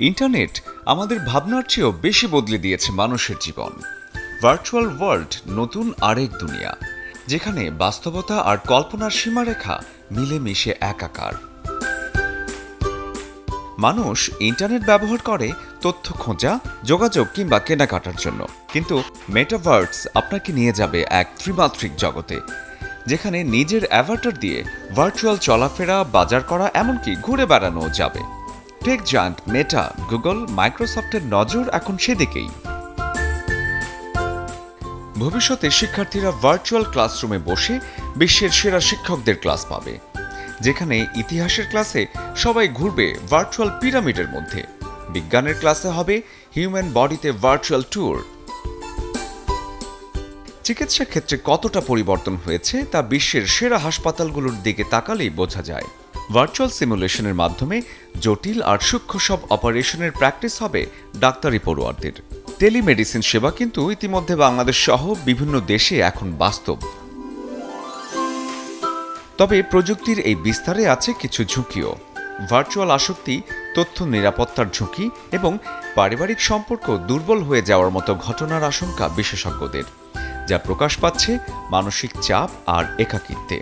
Internet আমাদের ভাবনার চেয়েও বেশি বদলে দিয়েছে মানুষের জীবন। ভার্চুয়াল ওয়ার্ল্ড নতুন আরেক দুনিয়া, যেখানে বাস্তবতা আর কল্পনার সীমারেখা মিলেমিশে একাকার। মানুষ ইন্টারনেট ব্যবহার করে তথ্য খোঁজা, যোগাযোগ কিংবা কেনাকাটার জন্য, কিন্তু মেটাভার্স আপনাকে নিয়ে যাবে এক ত্রিমাত্রিক জগতে, যেখানে নিজের অ্যাভাটার দিয়ে ভার্চুয়াল চলাফেরা, বাজার করা, এমনকি ঘুরে বেড়ানো যাবে। টেক জায়ান্ট মেটা, গুগল, মাইক্রোসফটের নজর এখন সেদিকেই। ভবিষ্যতে শিক্ষার্থীরা ভার্চুয়াল ক্লাসরুমে বসে বিশ্বের সেরা শিক্ষকদের ক্লাস পাবে, যেখানে ইতিহাসের ক্লাসে সবাই ঘুরবে ভার্চুয়াল পিরামিডের মধ্যে, বিজ্ঞানের ক্লাসে হবে হিউম্যান বডিতে ভার্চুয়াল ট্যুর। চিকিৎসা ক্ষেত্রে কতটা পরিবর্তন হয়েছে তা বিশ্বের সেরা হাসপাতালগুলোর দিকে তাকালেই বোঝা যায়। ভার্চুয়াল সিমুলেশনের মাধ্যমে জটিল আর সূক্ষ্ম সব অপারেশনের প্র্যাকটিস হবে ডাক্তারি পড়ুয়ারদের। টেলিমেডিসিন সেবা কিন্তু ইতিমধ্যে বাংলাদেশ সহ বিভিন্ন দেশে এখন বাস্তব। তবে প্রযুক্তির এই বিস্তারে আছে কিছু ঝুঁকিও। ভার্চুয়াল আসক্তি, তথ্য নিরাপত্তার ঝুঁকি এবং পারিবারিক সম্পর্ক দুর্বল হয়ে যাওয়ার মতো ঘটনার আশঙ্কা বিশেষজ্ঞদের, যা প্রকাশ পাচ্ছে মানসিক চাপ আর একাকিত্বে।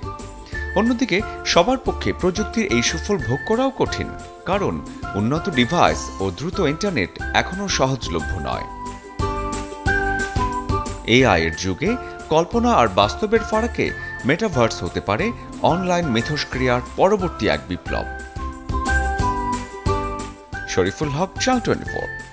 অন্যদিকে সবার পক্ষে প্রযুক্তির এই সুফল ভোগ করাও কঠিন, কারণ উন্নত ডিভাইস ও দ্রুত ইন্টারনেট এখনও সহজলভ্য নয়। এআই এর যুগে কল্পনা আর বাস্তবের ফারাকে মেটাভার্স হতে পারে অনলাইন মিথস্ক্রিয়ার পরবর্তী এক বিপ্লব। শরীফুল হক, চ্যানেল 24।